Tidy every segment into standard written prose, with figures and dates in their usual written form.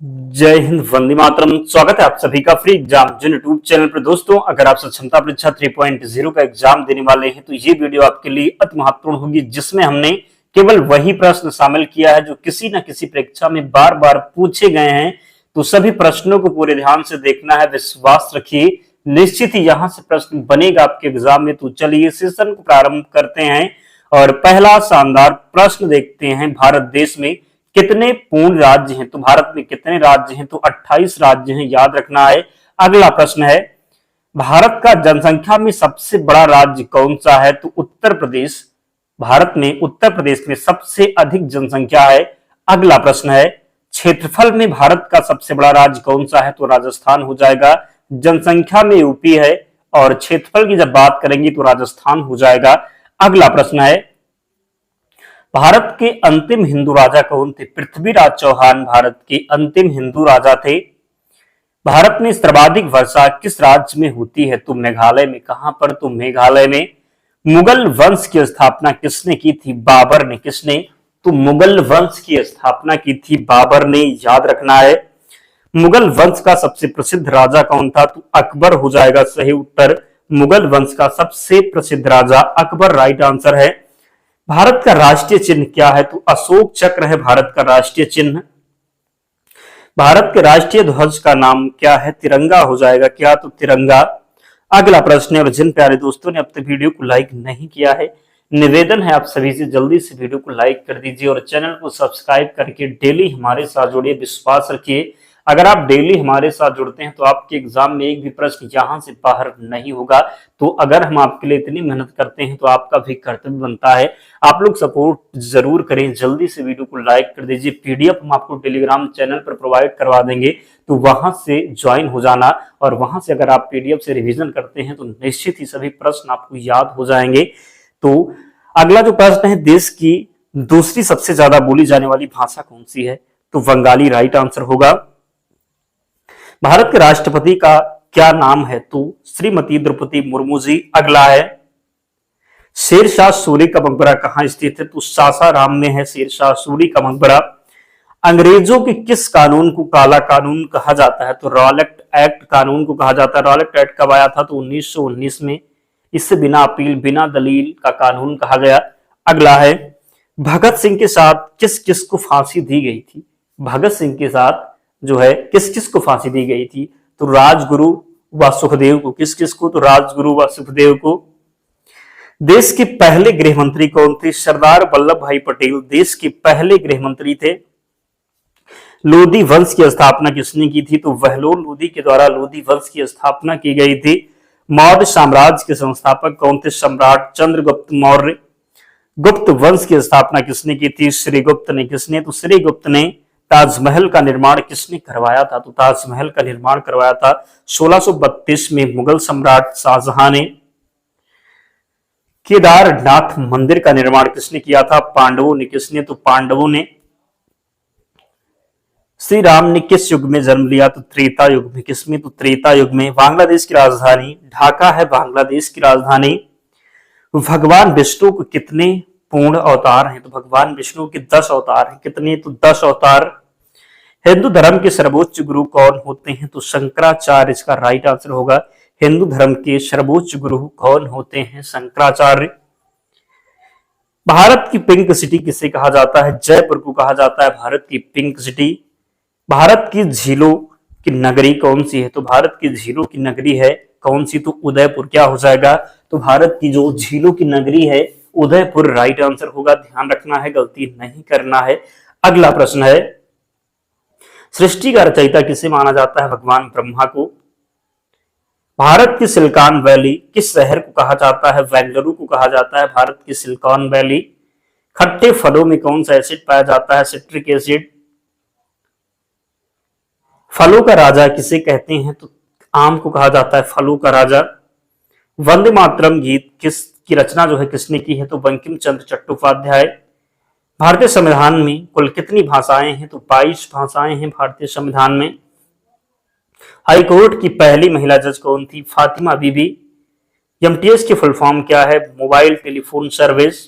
जय हिंद, वंदे मातरम। स्वागत है आप सभी का फ्री एग्जाम जिन यूट्यूब चैनल पर। दोस्तों, अगर आप क्षमता परीक्षा 3.0 का एग्जाम देने वाले हैं तो ये वीडियो आपके लिए अति महत्वपूर्ण होगी, जिसमें हमने केवल वही प्रश्न शामिल किया है जो किसी न किसी परीक्षा में बार बार पूछे गए हैं। तो सभी प्रश्नों को पूरे ध्यान से देखना है, विश्वास रखिए, निश्चित ही यहां से प्रश्न बनेगा आपके एग्जाम में। तो चलिए सेशन को प्रारंभ करते हैं और पहला शानदार प्रश्न देखते हैं। भारत देश में कितने पूर्ण राज्य हैं? तो भारत में कितने राज्य हैं? तो 28 राज्य हैं, याद रखना है। अगला प्रश्न है, भारत का जनसंख्या में सबसे बड़ा राज्य कौन सा है? तो उत्तर प्रदेश। भारत में उत्तर प्रदेश में सबसे अधिक जनसंख्या है। अगला प्रश्न है, क्षेत्रफल में भारत का सबसे बड़ा राज्य कौन सा है? तो राजस्थान हो जाएगा। जनसंख्या में यूपी है और क्षेत्रफल की जब बात करेंगे तो राजस्थान हो जाएगा। अगला प्रश्न है, भारत के अंतिम हिंदू राजा कौन थे? पृथ्वीराज चौहान भारत के अंतिम हिंदू राजा थे। भारत में सर्वाधिक वर्षा किस राज्य में होती है? तो मेघालय में। कहां पर? तो मेघालय में। मुगल वंश की स्थापना किसने की थी? बाबर ने। किसने? तो मुगल वंश की स्थापना की थी बाबर ने, याद रखना है। मुगल वंश का सबसे प्रसिद्ध राजा कौन था? तो अकबर हो जाएगा सही उत्तर। मुगल वंश का सबसे प्रसिद्ध राजा अकबर राइट आंसर है। भारत का राष्ट्रीय चिन्ह क्या है? तो अशोक चक्र है भारत का राष्ट्रीय चिन्ह। भारत के राष्ट्रीय ध्वज का नाम क्या है? तिरंगा हो जाएगा। क्या? तो तिरंगा। अगला प्रश्न है, और जिन प्यारे दोस्तों ने अब तक वीडियो को लाइक नहीं किया है, निवेदन है आप सभी से जल्दी से वीडियो को लाइक कर दीजिए और चैनल को सब्सक्राइब करके डेली हमारे साथ जुड़िए। विश्वास रखिए, अगर आप डेली हमारे साथ जुड़ते हैं तो आपके एग्जाम में एक भी प्रश्न यहां से बाहर नहीं होगा। तो अगर हम आपके लिए इतनी मेहनत करते हैं तो आपका भी कर्तव्य बनता है आप लोग सपोर्ट जरूर करें। जल्दी से वीडियो को लाइक कर दीजिए। पीडीएफ हम आपको टेलीग्राम चैनल पर प्रोवाइड करवा देंगे, तो वहां से ज्वाइन हो जाना। और वहां से अगर आप पीडीएफ से रिवीजन करते हैं तो निश्चित ही सभी प्रश्न आपको याद हो जाएंगे। तो अगला जो प्रश्न है, देश की दूसरी सबसे ज्यादा बोली जाने वाली भाषा कौन सी है? तो बंगाली राइट आंसर होगा। भारत के राष्ट्रपति का क्या नाम है? तो श्रीमती द्रौपदी मुर्मू जी। अगला है, शेरशाह सूरी का मकबरा कहां स्थित है? तो सासाराम में है शेरशाह सूरी का मकबरा। अंग्रेजों के किस कानून को काला कानून कहा जाता है? तो रॉलेट एक्ट कानून को कहा जाता है। रॉलेट एक्ट कब आया था? तो 1919 में। इससे बिना अपील बिना दलील का कानून कहा गया। अगला है, भगत सिंह के साथ किस किस को फांसी दी गई थी? भगत सिंह के साथ जो है किस किस को फांसी दी गई थी? तो राजगुरु व सुखदेव को। किस किस को? तो राजगुरु व सुखदेव को। देश के पहले गृह मंत्री कौन थे? सरदार वल्लभ भाई पटेल देश के पहले गृह मंत्री थे। लोधी वंश की स्थापना किसने की थी? तो बहलोल लोधी के द्वारा लोधी वंश की स्थापना की गई थी। मौर्य साम्राज्य के संस्थापक कौन थे? सम्राट चंद्रगुप्त मौर्य। गुप्त वंश की स्थापना किसने की थी? श्रीगुप्त ने। किसने? तो श्रीगुप्त ने। ताजमहल का निर्माण किसने करवाया था? तो ताजमहल का निर्माण करवाया था 1632 में मुगल सम्राट शाहजहां ने। केदारनाथ मंदिर का निर्माण किसने किया था? पांडवों ने। किसने? तो पांडवों ने। श्री राम ने किस युग में जन्म लिया? तो त्रेता युग में। किसमें? तो त्रेता युग में। बांग्लादेश की राजधानी ढाका है। बांग्लादेश की राजधानी। भगवान विष्णु को कितने पूर्ण अवतार हैं? तो भगवान विष्णु के 10 अवतार हैं। कितने? तो 10 अवतार। हिंदू धर्म के सर्वोच्च गुरु कौन होते हैं? तो शंकराचार्य इसका राइट आंसर होगा। हिंदू धर्म के सर्वोच्च गुरु कौन होते हैं? शंकराचार्य। भारत की पिंक सिटी किसे कहा जाता है? जयपुर को कहा जाता है भारत की पिंक सिटी। भारत की झीलों की नगरी कौन सी है? तो भारत की झीलों की नगरी है कौन सी? तो उदयपुर। क्या हो जाएगा? तो भारत की जो झीलों की नगरी है उदयपुर राइट आंसर होगा। ध्यान रखना है, गलती नहीं करना है। अगला प्रश्न है, सृष्टि का रचयिता किसे माना जाता है? भगवान ब्रह्मा को। भारत की सिलिकॉन वैली किस शहर को कहा जाता है? बेंगलुरु को कहा जाता है भारत की सिलिकॉन वैली। खट्टे फलों में कौन सा एसिड पाया जाता है? Citric acid. फलों का राजा किसे कहते हैं? तो आम को कहा जाता है फलों का राजा। वंदे मातरम गीत किस की रचना जो है किसने की है? तो बंकिम चंद्र चट्टोपाध्याय। भारतीय संविधान में कुल कितनी भाषाएं हैं? तो 22 भाषाएं हैं भारतीय संविधान में। हाईकोर्ट की पहली महिला जज कौन थी? फातिमा बीबी। एमटीएस की फुल फॉर्म क्या है? Mobile telephone service.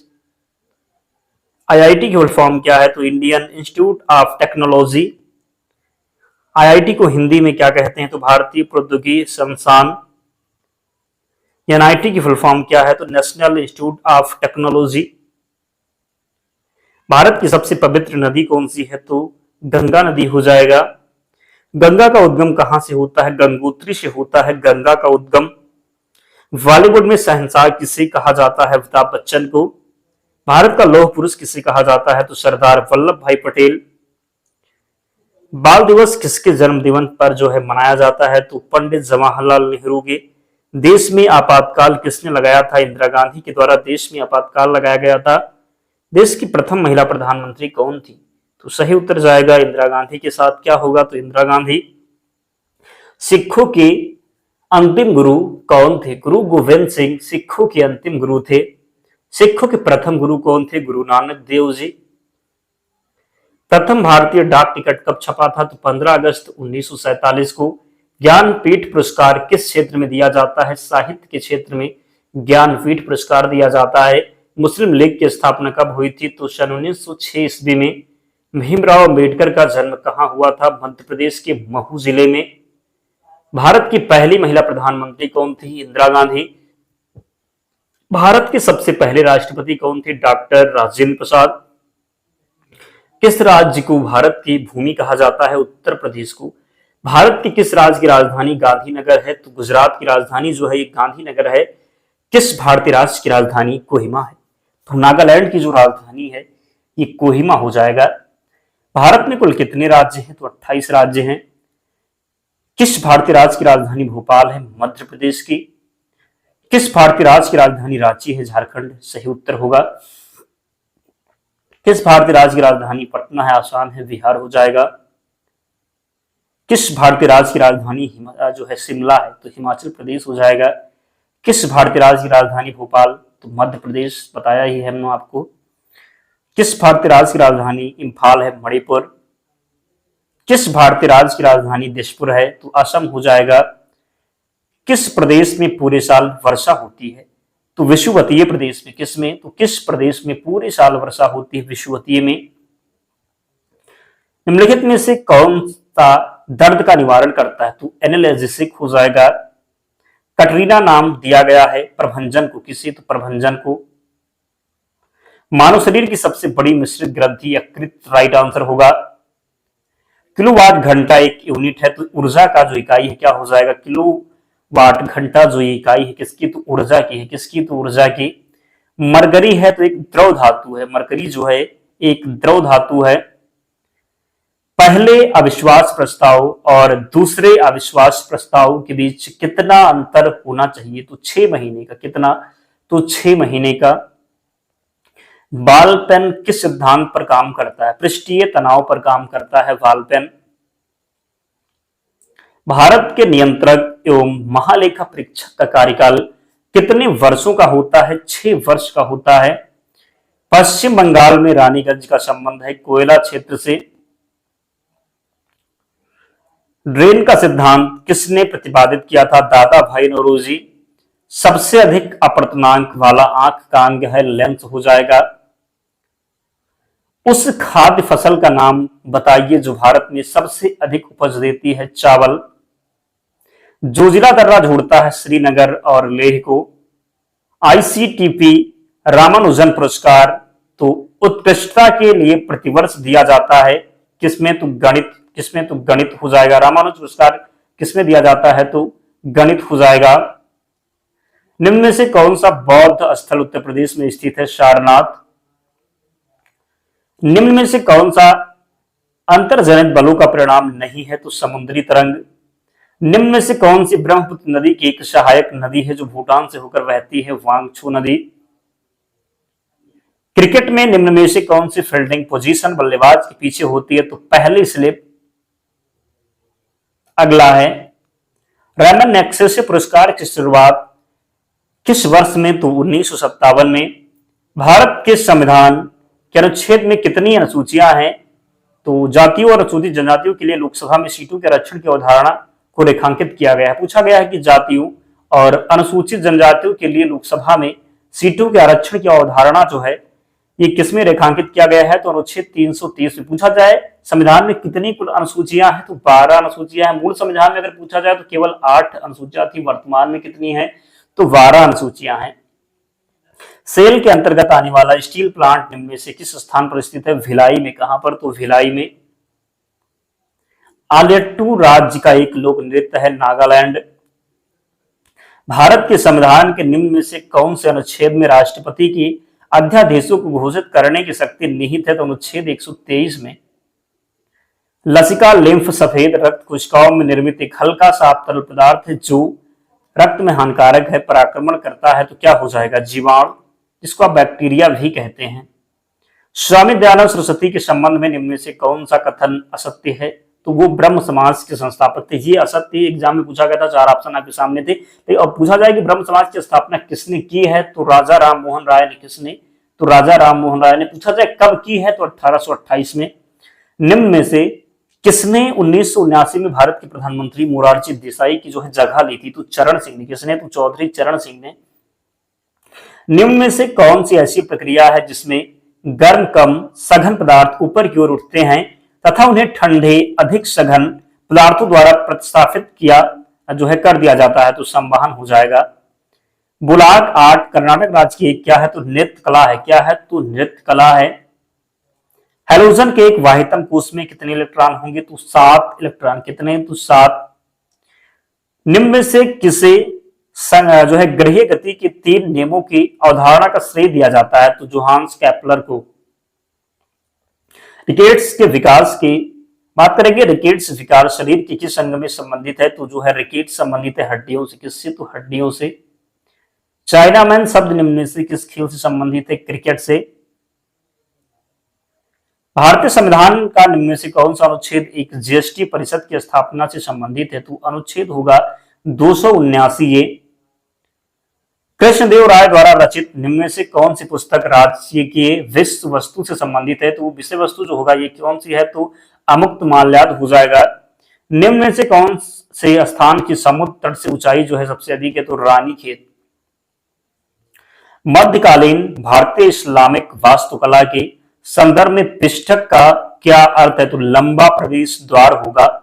आईआईटी की फुल फॉर्म क्या है? तो Indian institute of technology. IIT को हिंदी में क्या कहते हैं? तो भारतीय प्रौद्योगिकी संस्थान। एनआईटी की फुल फॉर्म क्या है? तो national institute of technology. Bharat की सबसे पवित्र नदी कौन सी है? तो गंगा नदी हो जाएगा। गंगा का उद्गम कहां से होता है? गंगोत्री से होता है गंगा का उद्गम। बॉलीवुड में शहंशाह किसे कहा जाता है? अमिताभ बच्चन को। भारत का लौह पुरुष किसे कहा जाता है? तो सरदार वल्लभ भाई पटेल। बाल दिवस किसके जन्मदिन पर जो है मनाया जाता है? तो पंडित जवाहरलाल नेहरू के। देश में आपातकाल किसने लगाया था? इंदिरा गांधी के द्वारा देश में आपातकाल लगाया गया था। देश की प्रथम महिला प्रधानमंत्री कौन थी? तो सही उत्तर जाएगा इंदिरा गांधी के साथ क्या होगा? तो इंदिरा गांधी। सिखों के अंतिम गुरु कौन थे? गुरु गोविंद सिंह सिखों के अंतिम गुरु थे। सिखों के प्रथम गुरु कौन थे? गुरु नानक देव जी। प्रथम भारतीय डाक टिकट कब छपा था? तो 15 अगस्त 1947 को। ज्ञानपीठ पुरस्कार किस क्षेत्र में दिया जाता है? साहित्य के क्षेत्र में ज्ञानपीठ पुरस्कार दिया जाता है। मुस्लिम लीग की स्थापना कब हुई थी? तो सन 1906 ईस्वी में। भीमराव अंबेडकर का जन्म कहां हुआ था? मध्य प्रदेश के महू जिले में। भारत की पहली महिला प्रधानमंत्री कौन थी? इंदिरा गांधी। भारत के सबसे पहले राष्ट्रपति कौन थे? डॉक्टर राजेंद्र प्रसाद। किस राज्य को भारत की भूमि कहा जाता है? उत्तर प्रदेश को। भारत के किस राज्य की राजधानी गांधीनगर है? तो गुजरात की राजधानी जो है ये गांधीनगर है। किस भारतीय राज्य की राजधानी कोहिमा है? तो नागालैंड की जो राजधानी है ये कोहिमा हो जाएगा। भारत में कुल कितने राज्य हैं? तो 28 राज्य हैं। किस भारतीय राज्य की राजधानी भोपाल है? मध्य प्रदेश की। किस भारतीय राज्य की राजधानी रांची है? झारखंड। सही उत्तर होगा। किस भारतीय राज्य की राजधानी पटना है? आसाम है। बिहार हो जाएगा। किस भारतीय राज्य की राजधानी जो है शिमला है? तो हिमाचल प्रदेश हो जाएगा। किस भारतीय राज्य की राजधानी भोपाल? तो मध्य प्रदेश बताया ही है हमने आपको। किस भारतीय राज्य की राजधानी इंफाल है? मणिपुर। किस भारतीय राज्य की राजधानी दिसपुर है? तो असम हो जाएगा। किस प्रदेश में पूरे साल वर्षा होती है? तो विषुवतीय प्रदेश में। किस में? तो किस प्रदेश में पूरे साल वर्षा होती है? विषुवतीय में। निम्नलिखित में से कौन सा दर्द का निवारण करता है? तो एनाल्जेसिक हो जाएगा। कटरीना नाम दिया गया है प्रभंजन को। किसे? तो प्रभंजन को। मानव शरीर की सबसे बड़ी मिश्रित ग्रंथि यकृत। राइट आंसर होगा। किलोवाट घंटा एक यूनिट है, तो ऊर्जा का जो इकाई है क्या हो जाएगा? किलोवाट घंटा जो इकाई है किसकी? तो ऊर्जा की है। किसकी? तो ऊर्जा की। मरकरी है तो एक द्रव धातु है। मरकरी जो है एक द्रव धातु है। पहले अविश्वास प्रस्ताव और दूसरे अविश्वास प्रस्ताव के बीच कितना अंतर होना चाहिए? तो 6 महीने का। कितना? तो 6 महीने का। बॉल पेन किस सिद्धांत पर काम करता है? पृष्ठीय तनाव पर काम करता है बॉल पेन। भारत के नियंत्रक एवं महालेखा परीक्षक का कार्यकाल कितने वर्षों का होता है? 6 वर्ष का होता है। पश्चिम बंगाल में रानीगंज का संबंध है कोयला क्षेत्र से। ड्रेन का सिद्धांत किसने प्रतिपादित किया था? दादा भाई नौरोजी। सबसे अधिक अपवर्तनांक वाला आंख का अंग है लेंस हो जाएगा। उस खाद्य फसल का नाम बताइए जो भारत में सबसे अधिक उपज देती है? चावल। जोजिला दर्रा जोड़ता है श्रीनगर और लेह को। आईसीटीपी रामानुजन पुरस्कार तो उत्कृष्टता के लिए प्रतिवर्ष दिया जाता है। किसमें? तो गणित। किसमें? तो गणित हो जाएगा। रामानुज पुरस्कार किसमें दिया जाता है? तो गणित हो जाएगा। निम्न में से कौन सा बौद्ध स्थल उत्तर प्रदेश में स्थित है? सारनाथ। निम्न में से कौन सा अंतर्जनित बलों का परिणाम नहीं है? तो समुद्री तरंग। निम्न में से कौन सी ब्रह्मपुत्र नदी की एक सहायक नदी है जो भूटान से होकर बहती है? वांगछू नदी। क्रिकेट में निम्न में से कौन सी फील्डिंग पोजीशन बल्लेबाज के पीछे होती है? तो पहली स्लिप। अगला है रैमन मैग्सेसे पुरस्कार की शुरुआत किस वर्ष में? तो 1957 में। भारत के संविधान के अनुच्छेद में कितनी अनुसूचियां हैं? तो जातियों और अनुसूचित जनजातियों के लिए लोकसभा में सीटों के आरक्षण की अवधारणा को रेखांकित किया गया है। पूछा गया है कि जातियों और अनुसूचित जनजातियों के लिए लोकसभा में सीटों के आरक्षण की अवधारणा जो है ये किसमें रेखांकित किया गया है? तो अनुच्छेद 330 में। पूछा जाए संविधान में कितनी कुल अनुसूचियां हैं? तो 12 अनुसूचियां हैं। मूल संविधान में अगर पूछा जाए तो केवल 8 अनुसूचियां थी, वर्तमान में कितनी है? तो 12 अनुसूचियां हैं। सेल के अंतर्गत आने वाला स्टील प्लांट निम्न में से किस स्थान पर स्थित है? भिलाई में। कहां पर? तो भिलाई में। आलेट्टू राज्य का एक लोक नृत्य है नागालैंड। भारत के संविधान के निम्न में से कौन से अनुच्छेद में राष्ट्रपति की अध्यादेशों को घोषित करने की शक्ति निहित है? तो अनुच्छेद 123 में। लसिका लिम्फ सफेद रक्त कोशिकाओं में निर्मित एक हल्का साफ तरल पदार्थ है जो रक्त में हानिकारक है, पराक्रमण करता है, तो क्या हो जाएगा? जीवाणु, जिसको आप बैक्टीरिया भी कहते हैं। स्वामी दयानंद सरस्वती के संबंध में निम्न में से कौन सा कथन असत्य है? तो वो ब्रह्म समाज के संस्थापक थे। ये असत्य एग्जाम में पूछा गया था, 4 ऑप्शन आपके सामने थे। तो अब पूछा जाए कि ब्रह्म समाज की स्थापना किसने की है? तो राजा राम मोहन राय ने। किसने? तो राजा राम मोहन राय ने। पूछा जाए कब की है? तो 1828 में। निम्न में से किसने 1979 में भारत के प्रधानमंत्री मोरारजी देसाई की जो है जगह ली थी? तो चरण सिंह ने। किसने? तो चौधरी चरण सिंह ने। निम्न में से कौन सी ऐसी प्रक्रिया है जिसमें गर्म कम सघन पदार्थ ऊपर की ओर उठते हैं तथा उन्हें ठंडे अधिक सघन पदार्थों द्वारा प्रतिस्थापित किया जो है कर दिया जाता है? तो संवहन हो जाएगा। बुलाक आर्ट कर्नाटक राज्य की क्या है? तो नृत्य कला है। क्या है? तो नृत्य कला है। हैलोजन के एक वाहितम कोष में कितने इलेक्ट्रॉन होंगे? तो 7 इलेक्ट्रॉन। कितने? तो 7। निम्न में से किसे जो है ग्रहीय गति के 3 नियमों की अवधारणा का श्रेय दिया जाता है? तो जोहान्स केपलर को। रिकेट्स के विकास की बात करेंगे। रिकेट्स विकास शरीर के किस अंग में संबंधित है? तो जो है रिकेट्स संबंधित है हड्डियों से। किससे? तो हड्डियों से। चाइना मैन शब्द निम्न में से किस खेल से संबंधित है? क्रिकेट से। भारतीय संविधान का निम्न में से कौन सा अनुच्छेद एक जीएसटी परिषद की स्थापना से संबंधित है? तो अनुच्छेद होगा 279। ये कृष्णदेव राय द्वारा रचित निम्न में से कौन सी पुस्तक राज्य के विषय वस्तु से संबंधित है? तो विषय वस्तु जो होगा ये कौन सी है? तो अमुक्त माल्याद हो जाएगा। निम्न में से कौन से स्थान की समुद्र तट से ऊंचाई जो है सबसे अधिक है? तो रानीखेत। मध्यकालीन भारतीय इस्लामिक वास्तुकला के संदर्भ में पिष्ठक का क्या अर्थ है? तो लंबा प्रवेश द्वार होगा।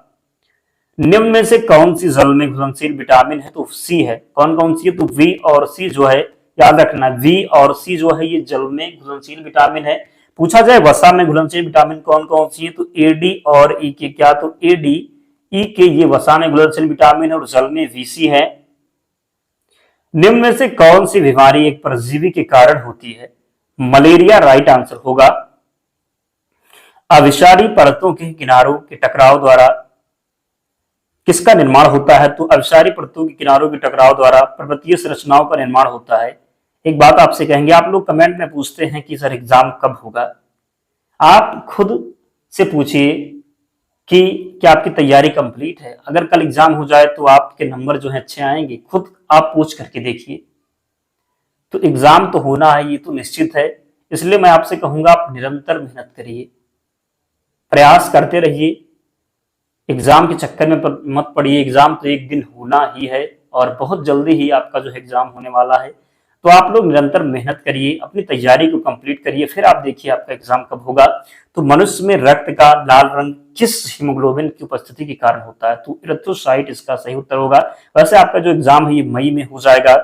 निम्न में से कौन सी जल में घुलनशील विटामिन है? तो सी है। कौन कौन सी है? तो वी और सी जो है याद रखना। वी और सी जो है ये जल में घुलनशील विटामिन है। पूछा जाए वसा में घुलनशील विटामिन कौन कौन सी है? तो ए डी और ई के। क्या? तो ए डी ई के ये वसा में घुलनशील विटामिन है और जल में वीसी है। निम्न में से कौन सी बीमारी एक परजीवी के कारण होती है? मलेरिया राइट आंसर होगा। अविषारी परतों के किनारों के टकराव द्वारा किसका निर्माण होता है? तो अविषारी परतों के किनारों के टकराव द्वारा पर्वतीय संरचनाओं का निर्माण होता है। एक बात आपसे कहेंगे, आप लोग कमेंट में पूछते हैं कि सर एग्जाम कब होगा। आप खुद से पूछिए कि क्या आपकी तैयारी कंप्लीट है। अगर कल एग्जाम हो जाए तो आपके नंबर जो है अच्छे आएंगे। खुद आप पूछ करके देखिए। तो एग्जाम तो होना है, ये तो निश्चित है। इसलिए मैं आपसे कहूंगा आप निरंतर मेहनत करिए, प्रयास करते रहिए। एग्जाम के चक्कर में मत पड़िए। एग्जाम तो एक दिन होना ही है और बहुत जल्दी ही आपका जो एग्जाम होने वाला है। तो आप लोग निरंतर मेहनत करिए, अपनी तैयारी को कंप्लीट करिए, फिर आप देखिए आपका एग्जाम कब होगा। तो मनुष्य में रक्त का लाल रंग किस हीमोग्लोबिन की उपस्थिति के कारण होता है? तो इरिथ्रोसाइट इसका सही उत्तर होगा। वैसे आपका जो एग्जाम है ये मई में हो जाएगा।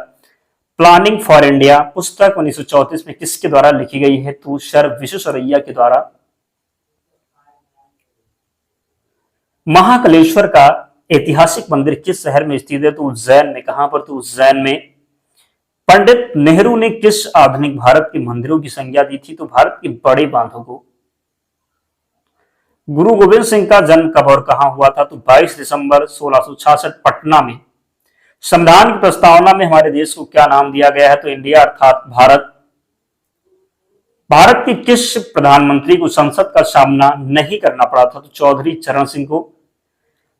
प्लानिंग फॉर इंडिया पुस्तक 1934 में किसके द्वारा लिखी गई है? तो सर विश्वेश्वरैया के द्वारा। महाकालेश्वर का ऐतिहासिक मंदिर किस शहर में स्थित है? तो उज्जैन में। कहां पर? तो उज्जैन में। पंडित नेहरू ने किस आधुनिक भारत के मंदिरों की संज्ञा दी थी? तो भारत के बड़े बांधों को। गुरु गोविंद सिंह का जन्म कब और कहां हुआ था? तो 22 दिसंबर 1666 पटना में। संविधान की प्रस्तावना में हमारे देश को क्या नाम दिया गया है? तो इंडिया अर्थात भारत। भारत के किस प्रधानमंत्री को संसद का सामना नहीं करना पड़ा था? तो चौधरी चरण सिंह को।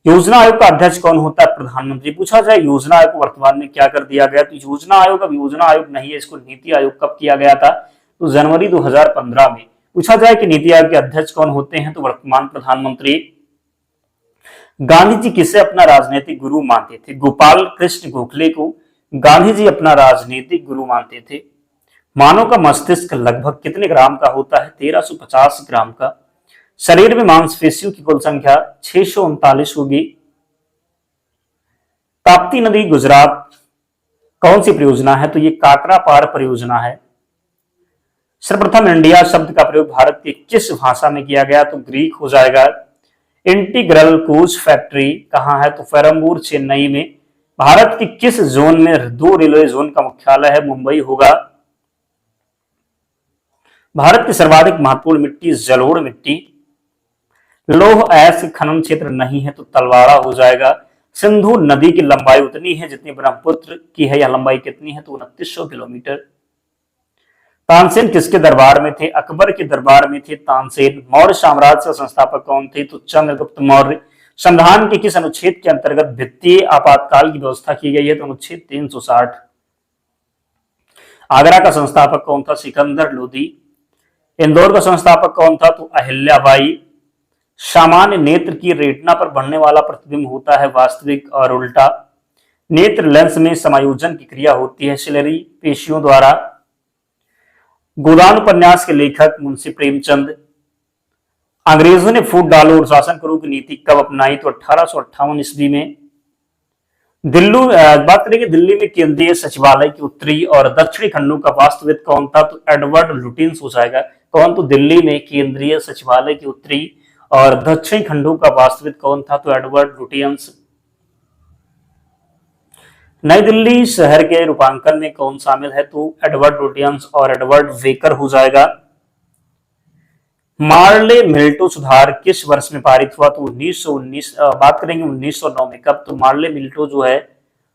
योजना आयोग का अध्यक्ष कौन होता है? प्रधानमंत्री। पूछा जाए योजना आयोग को वर्तमान में क्या कर दिया गया? तो योजना आयोग अब योजना आयोग नहीं है, इसको नीति आयोग कब किया गया था? तो जनवरी 2015 में। पूछा जाए कि नीति आयोग के अध्यक्ष कौन होते हैं? तो वर्तमान प्रधानमंत्री। गांधी जी किसे अपना राजनीतिक गुरु मानते थे? गोपाल कृष्ण गोखले को गांधी जी अपना राजनीतिक गुरु मानते थे। मानव का मस्तिष्क लगभग कितने ग्राम का होता है? 1350 ग्राम का। शरीर में मांसपेशियों की कुल संख्या 639 होगी। ताप्ती नदी गुजरात कौन सी परियोजना है? तो ये काकरापार परियोजना है। सर्वप्रथम इंडिया शब्द का प्रयोग भारत की किस भाषा में किया गया? तो ग्रीक हो जाएगा। इंटीग्रल कोच फैक्ट्री कहां है? तो पेरम्बूर चेन्नई में। भारत के किस जोन में 2 रेलवे जोन का मुख्यालय है? मुंबई होगा। भारत की सर्वाधिक महत्वपूर्ण मिट्टी जलोढ़ मिट्टी। लौह अयस्क खनन क्षेत्र नहीं है तो तलवाड़ा हो जाएगा। सिंधु नदी की लंबाई उतनी है जितनी ब्रह्मपुत्र की है। यह लंबाई कितनी है? तो 2900 किलोमीटर। तानसेन किसके दरबार में थे? अकबर के दरबार में थे तानसेन। मौर्य साम्राज्य के संस्थापक कौन थे? तो चंद्रगुप्त मौर्य। संविधान के किस अनुच्छेद के अंतर्गत वित्तीय आपातकाल की व्यवस्था की गई है? तो अनुच्छेद 360। आगरा का संस्थापक कौन था? सिकंदर लोदी। इंदौर का संस्थापक कौन था? तो अहिल्याबाई। सामान्य नेत्र की रेटिना पर बढ़ने वाला प्रतिबिंब होता है वास्तविक और उल्टा। नेत्र लेंस में समायोजन की क्रिया होती है सिलेरी पेशियों द्वारा। गोदान उपन्यास के लेखक मुंशी प्रेमचंद। अंग्रेजों ने फूट डालो और शासन करो की नीति कब अपनाई? तो 1858 ईस्वी में। बात करेंगे दिल्ली में केंद्रीय सचिवालय के उत्तरी और दक्षिणी खंडों का वास्तुविद कौन था? तो एडवर्ड लुटियंस हो जाएगा। कौन? तो दिल्ली में केंद्रीय सचिवालय के उत्तरी और दक्षिणी खंडों का वास्तविद कौन था? तो एडवर्ड लुटियंस। नई दिल्ली शहर के रूपांकन में कौन शामिल है? तो एडवर्ड लुटियंस और एडवर्ड वेकर हो जाएगा। मार्ले मिल्टो सुधार किस वर्ष में पारित हुआ? तो 1919। बात करेंगे 1909 में। कब? तो मार्ले मिल्टो जो है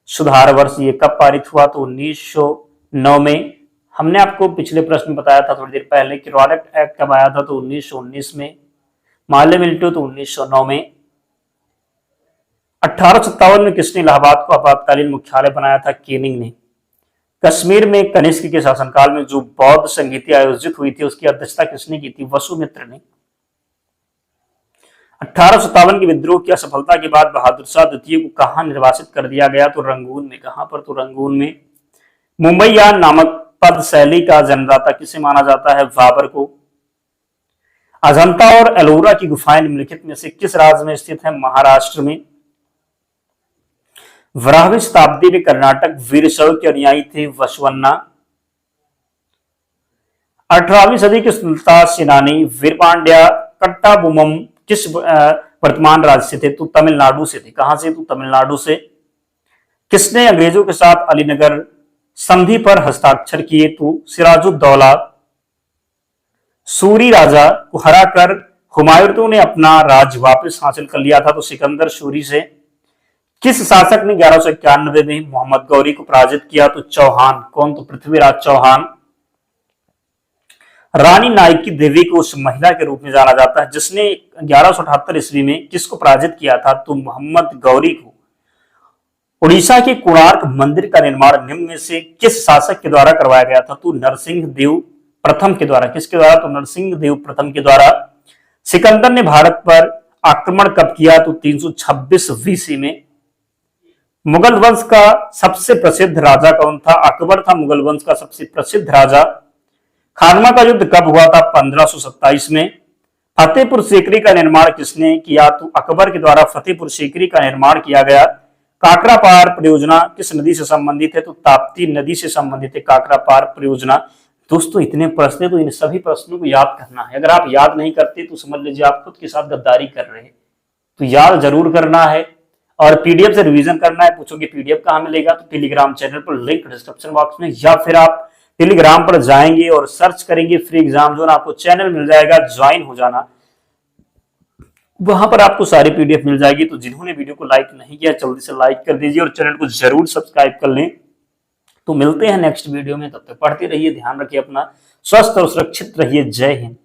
सुधार वर्ष ये कब पारित हुआ? तो 1909 में। हमने आपको पिछले प्रश्न में बताया था थोड़ी देर पहले कि रॉलेट एक्ट कब आया था? तो 1919 में। मार्ले मिल्टो तो 1909 में। 1857 में किसने इलाहाबाद को आपातकालीन मुख्यालय बनाया था? केनिंग ने। कश्मीर में कनिष्क के शासनकाल में जो बौद्ध संगीति आयोजित हुई थी उसकी अध्यक्षता किसने की थी? वसुमित्र ने। 1857 के विद्रोह की असफलता के बाद बहादुर शाह द्वितीय को कहां निर्वासित कर दिया गया? तो रंगून में। कहां पर? तो रंगून में। मुंबईयान नामक पद शैली का जन्मदाता किसे माना जाता है? बाबर को। अजंता और एलोरा की गुफाएं निम्नलिखित में से किस राज्य में स्थित है? महाराष्ट्र में। 12वीं शताब्दी में कर्नाटक वीरशैव के अनुयायी थे वसवन्ना। 18वीं सदी के स्वतंत्रता सेनानी वीरपांड्या कट्टाबोम्मन किस वर्तमान राज्य से थे? तो तमिलनाडु से थे। कहां से? तो तमिलनाडु से। किसने अंग्रेजों के साथ अलीनगर संधि पर हस्ताक्षर किए? तो सिराजुद्दौला। सूरी राजा को हराकर हुमायूं ने अपना राज्य वापस हासिल कर लिया था। तो सिकंदर सूरी से। किस शासक ने 1191 में मोहम्मद गौरी को पराजित किया? तो चौहान। कौन? तो पृथ्वीराज चौहान। रानी नाइकी देवी को उस महिला के रूप में जाना जाता है जिसने 1178 ईस्वी में किसको पराजित किया था? तो मोहम्मद गौरी को। उड़ीसा के कोणार्क मंदिर का निर्माण निम्न में से किस शासक के द्वारा करवाया गया था? तो नरसिंह देव प्रथम के द्वारा। किसके द्वारा? तो नरसिंह देव प्रथम के द्वारा। सिकंदर ने भारत पर आक्रमण कब किया? तो 326 BC में। मुगल वंश का सबसे प्रसिद्ध राजा कौन था? अकबर था मुगल वंश का सबसे प्रसिद्ध राजा। खानवा का युद्ध कब हुआ था? 1527 में। फतेहपुर सीकरी का निर्माण किसने किया? तो अकबर के द्वारा फतेहपुर सीकरी का निर्माण किया गया। काकरापार परियोजना किस नदी से संबंधित है? तो ताप्ती नदी से संबंधित है काकरापार परियोजना। दोस्तों इतने प्रश्न हैं तो इन सभी प्रश्नों को याद करना है। अगर आप याद नहीं करते तो समझ लीजिए आप खुद के साथ गद्दारी कर रहे हैं। तो याद जरूर करना है और पीडीएफ से रिवीजन करना है। पूछोगे पीडीएफ कहां मिलेगा? तो टेलीग्राम चैनल पर लिंक डिस्क्रिप्शन बॉक्स में, या फिर आप टेलीग्राम पर जाएंगे और सर्च करेंगे फ्री एग्जाम जोन, आपको चैनल मिल जाएगा, ज्वाइन हो जाना। वहां पर आपको सारी पीडीएफ मिल जाएगी। तो जिन्होंने वीडियो को लाइक नहीं किया जल्दी से लाइक कर दीजिए और चैनल को जरूर सब्सक्राइब कर लें। तो मिलते हैं नेक्स्ट वीडियो में, तब तक पढ़ते रहिए, ध्यान रखिए अपना, स्वस्थ और सुरक्षित रहिए। जय हिंद।